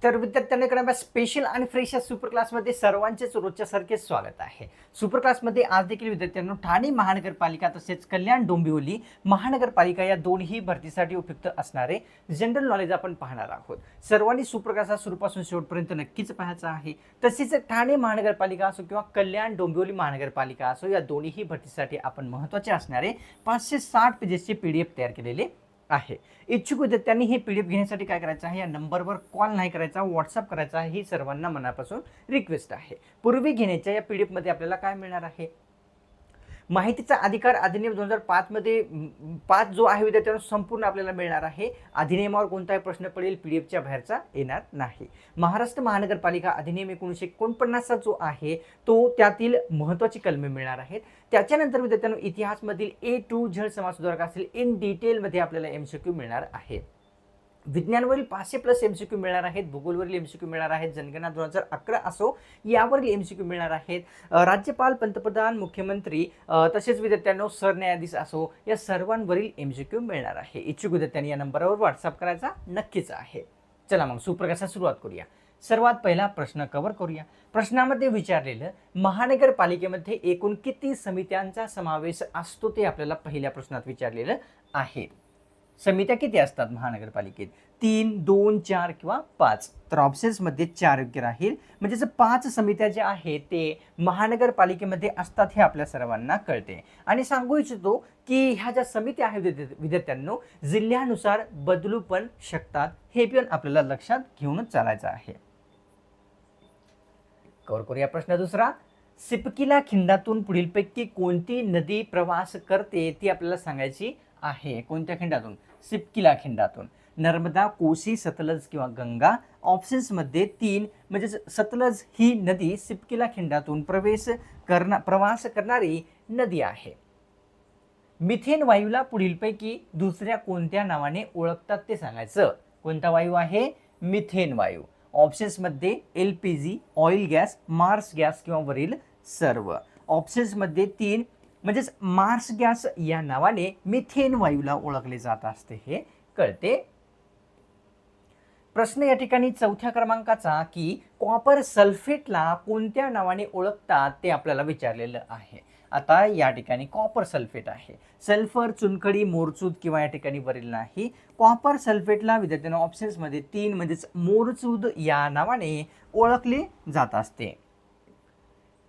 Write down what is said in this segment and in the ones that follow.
तर विद्यार्थ्यांकडे स्पेशल आणि फ्रेश या सुपर क्लासमध्ये सर्वांचेच रोजच्या सारखे स्वागत आहे. सुपर क्लासमध्ये आज देखील विद्यार्थ्यांनो ठाणे महानगरपालिका तसेच कल्याण डोंबिवली महानगरपालिका या दोन्ही भरतीसाठी उपयुक्त असणारे जनरल नॉलेज आपण पाहणार आहोत. सर्वांनी सुपर क्लास हा सुरूपासून शेवटपर्यंत नक्कीच पाहायचा आहे. तसेच ठाणे महानगरपालिका असो किंवा कल्याण डोंबिवली महानगरपालिका असो या दोन्ही भरतीसाठी आपण महत्त्वाचे असणारे 560 पेजेसचे PDF तयार केलेले आहे. इच्छुक विद्यार्थ्यांनी हे PDF घेण्यासाठी काय करायचं आहे, या नंबरवर कॉल नाही करायचा, व्हॉट्सअप करायचा. ही सर्वांना मनापासून रिक्वेस्ट आहे. पूर्वी घेण्याच्या या PDF मध्ये आपल्याला काय मिळणार आहे, माहितीचा अधिकार अधिनियम 2005 मध्ये 5 जो आहे विद्यार्थ्यांना संपूर्ण आपल्याला मिळणार आहे. अधिनियमावर कोणताही प्रश्न पडेल PDFच्या बाहेरचा येणार नाही. महाराष्ट्र महानगरपालिका अधिनियम 1949 जो आहे तो त्यातील महत्त्वाची कलमे मिळणार आहेत. त्याच्यानंतर विद्यार्थ्यांना इतिहासमधील A to Z समाज सुधारक असेल इन डिटेलमध्ये आपल्याला MCQ मिळणार आहे. विज्ञानवरील 500+ MCQ मिळणार आहेत. भूगोलवरील MCQ मिळणार आहेत. जनगणना 2011 असो यावरील MCQ मिळणार आहेत. राज्यपाल, पंतप्रधान, मुख्यमंत्री तसेच विद्यार्थ्यांनो सरन्यायाधीश असो या सर्वांवरील MCQ मिळणार आहे. इच्छुक विद्यार्थ्यांनी या नंबरवर व्हॉट्सअप करायचा नक्कीच आहे. चला मग सुप्रकाशाला सुरुवात करूया. सर्वात पहिला प्रश्न कव्हर करूया. प्रश्नामध्ये विचारलेलं महानगरपालिकेमध्ये एकूण किती समित्यांचा समावेश असतो ते आपल्याला पहिल्या प्रश्नात विचारलेलं आहे. समित्या किती असतात महानगरपालिकेत? 3, 2, 4 किंवा 5. तर ऑप्शन्समध्ये 4 योग्य राहील. म्हणजे 5 समित्या ज्या आहेत ते महानगरपालिकेमध्ये असतात हे आपल्या सर्वांना कळते. आणि सांगू इच्छितो की ह्या ज्या समित्या आहेत विद्यार्थ्यांनो जिल्ह्यानुसार बदलू पण शकतात. हे पण आपल्याला लक्षात घेऊनच चालायचं आहे. कव्हर करूया प्रश्न दुसरा. सिपकीला खिंडातून पुढीलपैकी कोणती नदी प्रवास करते ती आपल्याला सांगायची आहे. कोणत्या खिंडातून? सिपकीला खिंडातून. नर्मदा, कोसी, सतलज किंवा गंगा. ऑप्शन्समध्ये 3 म्हणजे सतलज ही नदी सिपकीला खिंडातून प्रवास करणारी नदी आहे. मिथेन वायूला पुढीलपैकी दुसऱ्या कोणत्या नावाने ओळखतात ते सांगायचं. कोणता वायू आहे? मिथेन वायू. ऑप्शन्समध्ये LPG, oil gas, Mars gas किंवा वरील सर्व. ऑप्शन्समध्ये 3 म्हणजेच मार्स गॅस या नावाने मिथेन वायूला ओळखले जात असते हे कळते. प्रश्न या ठिकाणी चौथ्या क्रमांकाचा की कॉपर सल्फेटला कोणत्या नावाने ओळखतात ते आपल्याला विचारलेलं आहे. आता या ठिकाणी कॉपर सल्फेट आहे. सल्फर, चुनखडी, मोरचूद किंवा या ठिकाणी वरील नाही. कॉपर सल्फेटला विद्यार्थ्यांना ऑप्शन्समध्ये 3 म्हणजेच मोरचूद या नावाने ओळखले जात असते.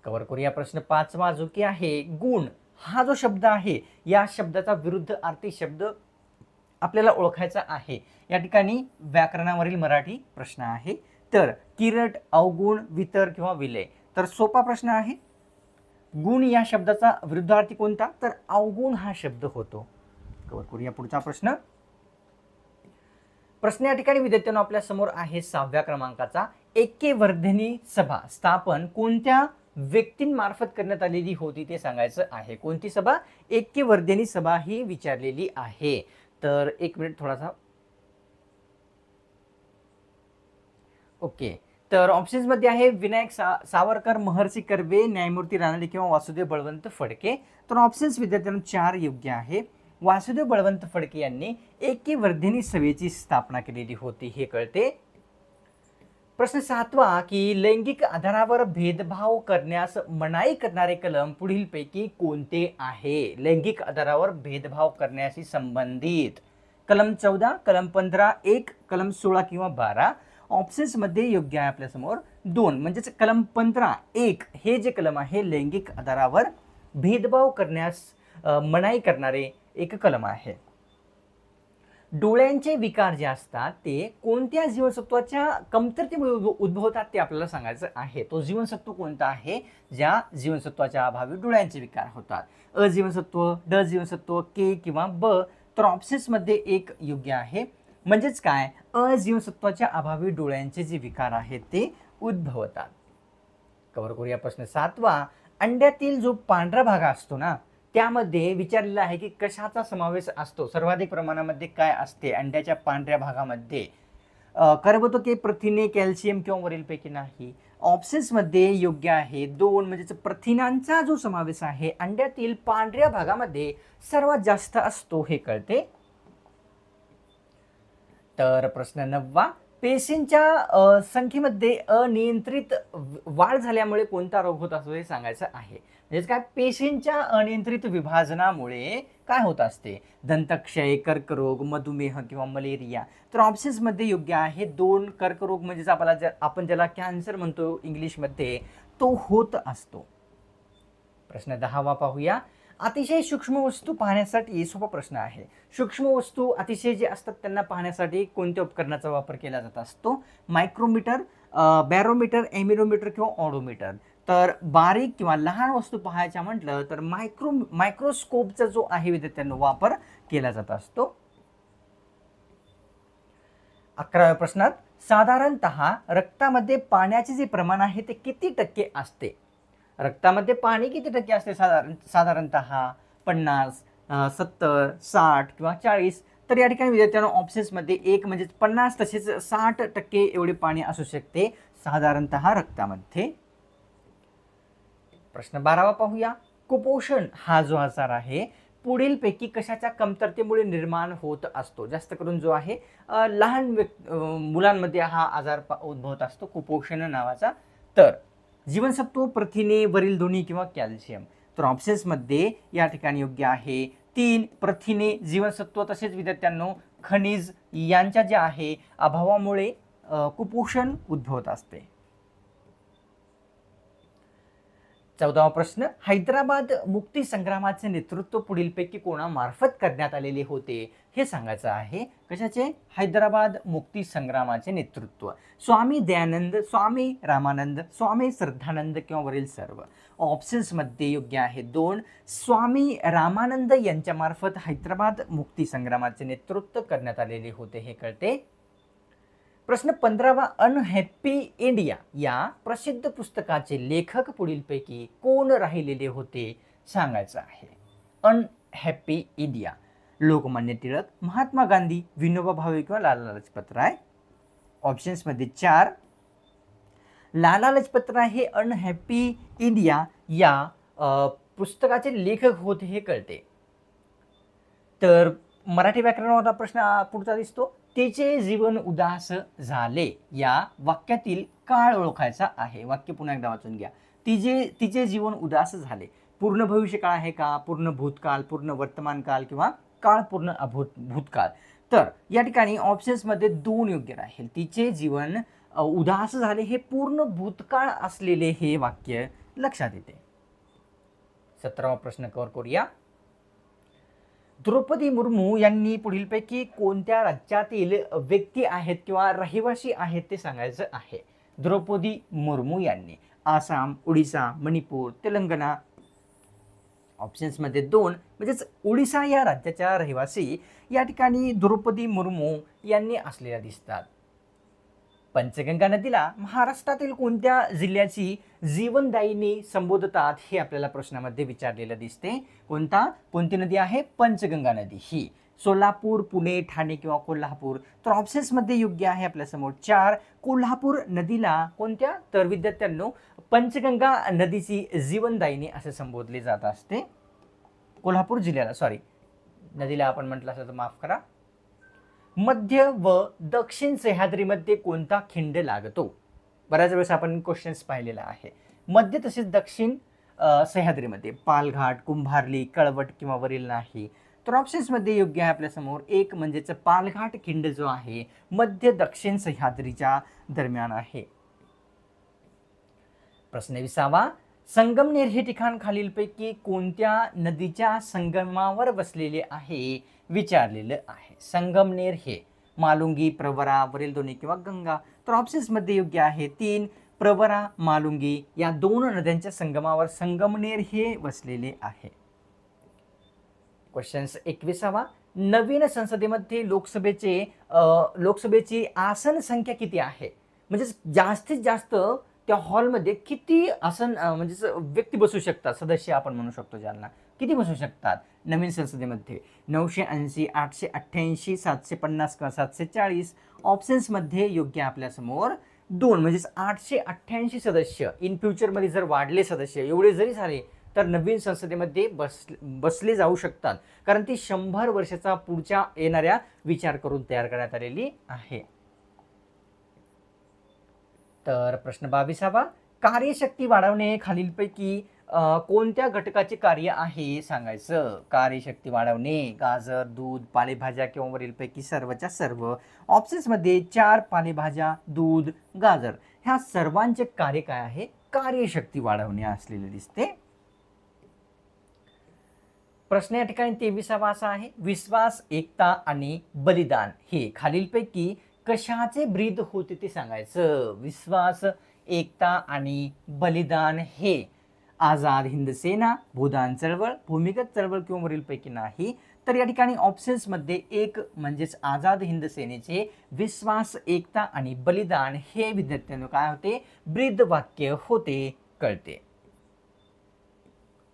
कव्हर करूया प्रश्न 5वा जो की आहे गुण. हा जो शब्द आहे या शब्दाचा विरुद्धार्थी शब्द आपल्याला ओळखायचा आहे. या ठिकाणी व्याकरणावरील मराठी प्रश्न आहे. तर किरट, अवगुण, वितर किंवा विलय. तर सोपा प्रश्न आहे. गुण या शब्दाचा विरुद्धार्थी कोणता? तर अवगुण हा शब्द होतो. कव्हर करूया पुढचा प्रश्न. प्रश्न या ठिकाणी विद्यार्थ्यांनो आपल्या समोर आहे 6व्या क्रमांकाचा. ऐक्यवर्धिनी सभा स्थापन कोणत्या व्यक्तींमार्फत करण्यात आलेली होती ते सांगायचं आहे. कोणती सभा? ऐक्यवर्धिनी सभा ही विचारलेली आहे. तर एक मिनिट थोडासा. ओके. तर ऑप्शन्समध्ये आहे विनायक सावरकर, महर्षी कर्वे, न्यायमूर्ती रानडे किंवा वासुदेव बळवंत फडके. तर ऑप्शन्स विद्यार्थ्यांना 4 योग्य आहे. वासुदेव बळवंत फडके यांनी ऐक्यवर्धिनी सभेची स्थापना केलेली होती हे कळते. प्रश्न 7वा की लैंगिक आधारावर भेदभाव करण्यास मनाई करणारे कलम पुढीलपैकी कोणते आहे? लैंगिक आधारावर भेदभाव करण्याशी संबंधित कलम 14, कलम 15, 1, कलम 16 किंवा 12. ऑप्शन्समध्ये योग्य आहे आपल्यासमोर 2 म्हणजेच कलम 15, 1 हे जे कलम आहे लैंगिक आधारावर भेदभाव करण्यास मनाई करणारे एक कलम आहे. डोळ्यांचे विकार जे असतात ते कोणत्या जीवनसत्वाच्या कमतरतेमुळे उद्भवतात ते आपल्याला सांगायचं आहे. तो जीवनसत्व कोणता आहे ज्या जीवनसत्वाच्या अभावी डोळ्यांचे विकार होतात? अ जीवनसत्व, ड जीवनसत्व, के किंवा ब. तर ऑप्शन्समध्ये 1 योग्य आहे. म्हणजेच काय? अ जीवनसत्वाच्या अभावी डोळ्यांचे जे विकार आहेत ते उद्भवतात. कव्हर करूया प्रश्न 7वा. अंड्यातील जो पांढरा भाग असतो ना त्यामध्ये विचारलेलं आहे की कशाचा समावेश असतो? सर्वाधिक प्रमाणामध्ये काय असते अंड्याच्या पांढऱ्या भागामध्ये? कर्बोदके, प्रथिने, कॅल्शियम किंवा वरीलपैकी नाही. ऑप्शन्समध्ये योग्य आहे 2 म्हणजेच प्रथिनांचा जो समावेश आहे अंड्यातील पांढऱ्या भागामध्ये सर्वात जास्त असतो हे कळते. तर प्रश्न 9वा. पेशींच्या संख्येमध्ये अनियंत्रित वाढ झाल्यामुळे कोणता रोग होत असतो हे सांगायचं आहे. म्हणजे काय, पेशींच्या अनियंत्रित विभाजनामुळे काय होत असते, दंतक्षय, कर्करोग, मधुमेह किंवा मलेरिया. तर ऑप्शन्समध्ये योग्य आहे 2. कर्करोग म्हणजेच आपण ज्याला कॅन्सर म्हणतो इंग्लिशमध्ये, तो होत असतो. प्रश्न 10वा पाहूया. अतिशय सूक्ष्म वस्तू पाहण्यासाठी, सोपा प्रश्न आहे, सूक्ष्म वस्तू अतिशय जे असतात त्यांना पाहण्यासाठी कोणत्या उपकरणाचा वापर केला जात असतो, मायक्रोमीटर, बॅरोमीटर, एमिरोमीटर किंवा ऑडोमीटर. तर बारीक किंवा लहान वस्तू पाहायच्या म्हटलं तर मायक्रोस्कोपचा जो आहे विद्यार्थ्यांनो वापर केला जात असतो. 11व्या प्रश्नात, साधारणतः रक्तामध्ये पाण्याचे जे प्रमाण आहे ते किती टक्के असते? रक्तामध्ये पाणी किती टक्के असते साधारणतः? 50, 70, 60 किंवा 40. तर या ठिकाणी विद्यार्थ्यांना ऑप्शन्समध्ये 1 म्हणजे 50 तसेच 60% एवढे पाणी असू शकते साधारणतः रक्तामध्ये. प्रश्न 12वा पाहूया. कुपोषण हा जो आजार आहे पुढीलपैकी कशाच्या कमतरतेमुळे निर्माण होत असतो? जास्त करून जो आहे लहान मुलांमध्ये हा आजार उद्भवत असतो, कुपोषण नावाचा. तर जीवनसत्व, प्रथिने, वरील दोन्ही किंवा कॅल्शियम. तर ऑप्शन्समध्ये या ठिकाणी योग्य आहे 3 प्रथिने, जीवनसत्व तसेच विद्यार्थ्यांनो खनिज यांच्या ज्या आहे अभावामुळे कुपोषण उद्भवत असते. 14वा प्रश्न, हैदराबाद मुक्ती संग्रामाचे नेतृत्व पुढीलपैकी कोणामार्फत करण्यात आलेले होते हे सांगायचं आहे. कशाचे? हैदराबाद मुक्ती संग्रामाचे नेतृत्व. स्वामी दयानंद, स्वामी रामानंद, स्वामी श्रद्धानंद किंवा वरील सर्व. ऑप्शन्समध्ये योग्य आहे 2 स्वामी रामानंद यांच्यामार्फत हैदराबाद मुक्ती संग्रामाचे नेतृत्व करण्यात आलेले होते हे कळते. प्रश्न 15वा, अनहॅपी इंडिया या प्रसिद्ध पुस्तकाचे लेखक पुढीलपैकी कोण राहिलेले होते सांगायचं आहे. अनहॅपी इंडिया, लोकमान्य टिळक, महात्मा गांधी, विनोबा भावे किंवा लाला लजपत राय. ऑप्शन्समध्ये 4 लाला लजपत राय हे अनहॅपी इंडिया या पुस्तकाचे लेखक होते हे कळते. तर मराठी व्याकरणाचा प्रश्न पुढचा दिसतो. तिचे जीवन उदास झाले या वाक्यातील काळ ओळखायचा आहे. वाक्य पुन्हा एकदा वाचून घ्या. तिचे जीवन उदास झाले. पूर्ण भविष्यकाळ आहे का, पूर्ण भूतकाळ, पूर्ण वर्तमान काळ किंवा काळ पूर्ण भूतकाळ. तर या ठिकाणी ऑप्शन्समध्ये 2 योग्य राहील. तिचे जीवन उदास झाले हे पूर्ण भूतकाळ असलेले हे वाक्य लक्षात येते. 17वा प्रश्न कव्हर करूया. द्रौपदी मुर्मू यांनी पुढीलपैकी कोणत्या राज्यातील व्यक्ती आहेत किंवा रहिवासी आहेत ते सांगायचं आहे. द्रौपदी मुर्मू यांनी आसाम, ओडिसा, मणिपूर, तेलंगणा. ऑप्शन्समध्ये 2 म्हणजेच ओडिसा या राज्याच्या रहिवासी या ठिकाणी द्रौपदी मुर्मू यांनी असलेल्या दिसतात. पंचगंगा नदीला महाराष्ट्रातील कोणत्या जिल्ह्याची जीवनदायिनी संबोधतात हे आपल्याला प्रश्नामध्ये विचारलेलं दिसते. कोणती नदी आहे? पंचगंगा नदी. ही सोलापूर, पुणे, ठाणे किंवा कोल्हापूर. तर ऑप्शन्समध्ये योग्य आहे आपल्यासमोर 4 कोल्हापूर नदीला कोणत्या? तर विद्यार्थ्यांनो पंचगंगा नदीची जीवनदायिनी असे संबोधले जात असते. कोल्हापूर जिल्ह्याला, नदीला आपण म्हटलं असं तर माफ करा. मध्य व दक्षिण सह्याद्रीमध्ये कोणता खिंड लागतो? बऱ्याच वेळेस आपण क्वेश्चन्स पाहिलेला आहे. मध्य तसेच दक्षिण सह्याद्रीमध्ये पालघाट, कुंभार्ली, कळवट किंवा वरील नाही. तर ऑप्शन्समध्ये योग्य आहे आपल्यासमोर 1 म्हणजेच पालघाट खिंड जो आहे मध्य दक्षिण सह्याद्रीच्या दरम्यान आहे. प्रश्न 20वा, संगमनेर हे ठिकाण खालीलपैकी कोणत्या नदीच्या संगमावर बसलेले आहे विचारलेलं आहे. संगमनेर हे मालुंगी, प्रवरा, वरील दोन्ही किंवा गंगा. तर ऑप्शन्समध्ये योग्य आहे 3 प्रवरा, मालुंगी या 2 नद्यांच्या संगमावर संगमनेर हे बसलेले आहे. क्वेश्चन 21वा, नवीन संसदेमध्ये लोकसभेची आसन संख्या किती आहे? म्हणजे जास्तीत जास्त त्या हॉलमध्ये किती आसन म्हणजे व्यक्ती बसू शकतात, सदस्य आपण म्हणू शकतो ज्यांना, किती बसू शकतात नवीन संसदेमध्ये? 980, 888, 750 किंवा 740. ऑप्शन्समध्ये योग्य आपल्यासमोर 2 म्हणजेच 888 सदस्य. इन फ्युचरमध्ये जर वाढले सदस्य एवढे जरी झाले तर नवीन संसदेमध्ये बसले जाऊ शकतात, कारण ती 100 वर्षाचा पुढच्या येणाऱ्या विचार करून तयार करण्यात आलेली आहे. तर प्रश्न 22वा, कार्यशक्ती वाढवणे खालीलपैकी कोणत्या घटकाचे कार्य आहे सांगायचं. कार्यशक्ती वाढवणे, गाजर, दूध, पालेभाज्या किंवा वरीलपैकी सर्वच्या सर्व. ऑप्शन्समध्ये 4 पालेभाज्या, दूध, गाजर ह्या सर्वांचे कार्य काय आहे? कार्यशक्ती वाढवणे असलेले दिसते. प्रश्न या ठिकाणी 23वा असा आहे, विश्वास, एकता आणि बलिदान हे खालीलपैकी कशाचे ब्रीद होते ते सांगायचं. विश्वास, एकता आणि बलिदान हे आझाद हिंद सेना, भूदान चळवळ, भूमिगत चळवळ किंवा वरीलपैकी नाही. तर या ठिकाणी ऑप्शन्समध्ये एक म्हणजेच आझाद हिंद सेनेचे विश्वास, एकता आणि बलिदान हे विद्यार्थ्यांना काय होते? ब्रीद वाक्य होते कळते.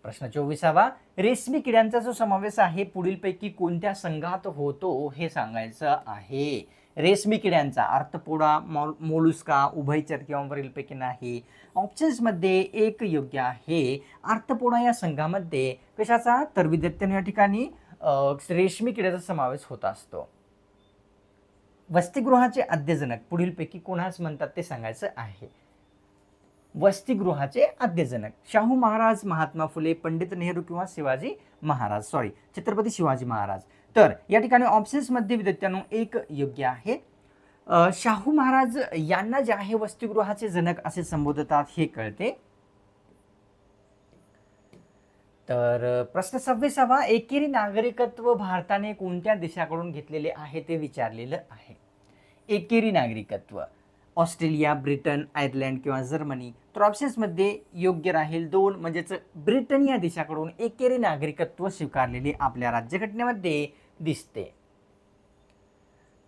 प्रश्न 24वा, रेशमी किड्यांचा जो समावेश आहे पुढीलपैकी कोणत्या संघात होतो हे सांगायचं आहे. रेशमी किड्यांचा अर्थपोडा, मोलुस्का, उभयचर किंवा वरीलपैकी नाही. ऑप्शन्समध्ये एक योग्य आहे. अर्थपोडा या संघामध्ये कशाचा? तर विद्यार्थ्यांनी या ठिकाणी रेशमी किड्याचा समावेश होत असतो. वसतिगृहाचे आद्यजनक पुढीलपैकी कोणास म्हणतात ते सांगायचं आहे. वसतिगृहाचे आद्यजनक शाहू महाराज, महात्मा फुले, पंडित नेहरू किंवा छत्रपती शिवाजी महाराज. तर या ठिकाणी ऑप्शन्समध्ये विद्यार्थ्यांनो एक योग्य आहे. शाहू महाराज यांना जे आहे वसतिगृहाचे जनक असे संबोधतात हे कळते. तर प्रश्न 26वा, एकेरी नागरिकत्व भारताने कोणत्या देशाकडून घेतलेले आहे ते विचारलेलं आहे. एकेरी नागरिकत्व ऑस्ट्रेलिया, ब्रिटन, आयर्लंड किंवा जर्मनी. तर ऑप्शन्समध्ये योग्य राहील 2 म्हणजेच ब्रिटन या देशाकडून एकेरी नागरिकत्व स्वीकारलेले आपल्या राज्यघटनेमध्ये दिसते.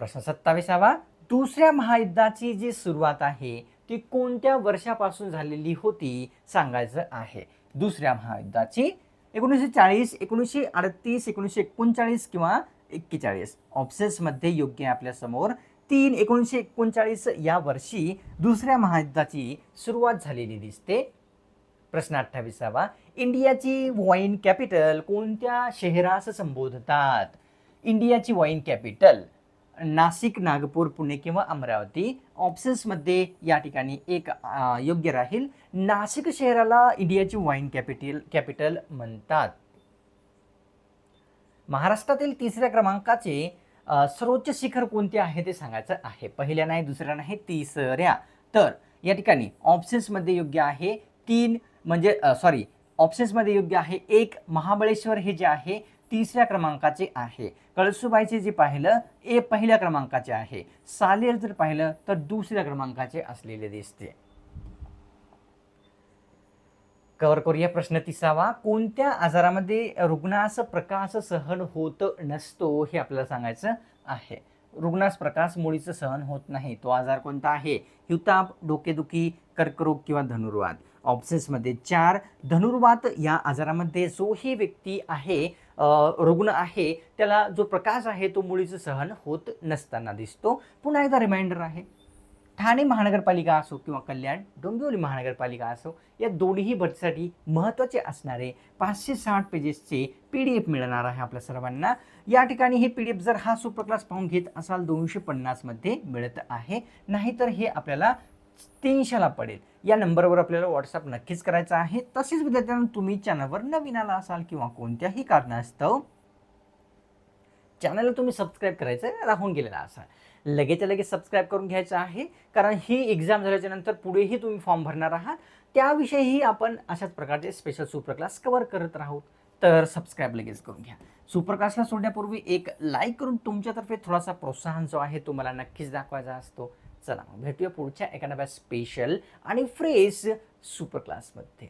प्रश्न 27वा, दुसऱ्या महायुद्धाची जी सुरुवात आहे ती कोणत्या वर्षापासून झालेली होती सांगायचं आहे. दुसऱ्या महायुद्धाची 1940, 1938, 1939 किंवा 41. ऑप्शन्समध्ये योग्य आहे आपल्या समोर 3 1939 या वर्षी दुसऱ्या महायुद्धाची सुरुवात झालेली दिसते. प्रश्न 28वा, इंडियाची वाईन कॅपिटल कोणत्या शहरास संबोधतात. इंडियाची वाईन कॅपिटल नाशिक, नागपूर, पुणे किंवा अमरावती. ऑप्शन्समध्ये या ठिकाणी एक योग्य राहील. नाशिक शहराला इंडियाची वाईन कॅपिटल म्हणतात. महाराष्ट्रातील तिसऱ्या क्रमांकाचे सर्वोच्च शिखर कोणते आहे ते सांगायचं आहे. पहिल्या नाही, दुसऱ्या नाही, तिसऱ्या. तर या ठिकाणी ऑप्शन्समध्ये योग्य आहे 3 म्हणजे ऑप्शन्समध्ये योग्य आहे 1 महाबळेश्वर हे जे आहे तिसऱ्या क्रमांकाचे आहे. कळसुबाईचे जे पाहिलं पहिल्या क्रमांकाचे आहे. सालेर जर पाहिलं तर दुसऱ्या क्रमांकाचे असलेले दिसते. कव्हर करूया प्रश्न 30वा, कोणत्या आजारामध्ये रुग्णास प्रकाश सहन होत नसतो हे आपल्याला सांगायचं आहे. रुग्णास प्रकाश मुळीच सहन होत नाही. तो आजार कोणता आहे? हिवताप, डोकेदुखी, कर्करोग किंवा धनुर्वात. ऑप्शन्समध्ये 4 धनुर्वात या आजारामध्ये जो ही व्यक्ती आहे रुग्ण आहे त्याला जो प्रकाश आहे तो मुळीच सहन होत नसताना दिसतो. पुन्हा एकदा रिमाइंडर आहे, ठाणे महानगरपालिका असो किंवा कल्याण डोंबिवली महानगरपालिका असो या दोन्ही भरतीसाठी महत्त्वाचे असणारे 560 पेजेसचे PDF मिळणार आहे आपल्या सर्वांना. या ठिकाणी हे PDF जर हा सुपर क्लास पाहून घेत असाल 250 मध्ये मिळत आहे, नाहीतर हे आपल्याला 300ला पडेल. या नंबरवर आपल्याला व्हॉट्सअप नक्कीच करायचा आहे. तसेच विद्यार्थ्यांना तुम्ही चॅनलवर नवीन आला असाल किंवा कोणत्याही कारणास्तव चॅनलला तुम्ही सबस्क्राईब करायचं राहून गेलेला असाल, लगेच सबस्क्राईब करून घ्यायचं आहे. कारण ही एक्झाम झाल्याच्या नंतर पुढेही तुम्ही फॉर्म भरणार आहात, त्याविषयीही आपण अशाच प्रकारचे स्पेशल सुपर क्लास कव्हर करत राहू. तर सबस्क्राईब लगेच करून घ्या. सुपर क्लासला सोडण्यापूर्वी एक लाईक करून तुमच्यातर्फे थोडासा प्रोत्साहन जो आहे तो मला नक्कीच दाखवायचा असतो. चला भेटूया पुढच्या एका नव्या स्पेशल आणि फ्रेश सुपर क्लासमध्ये.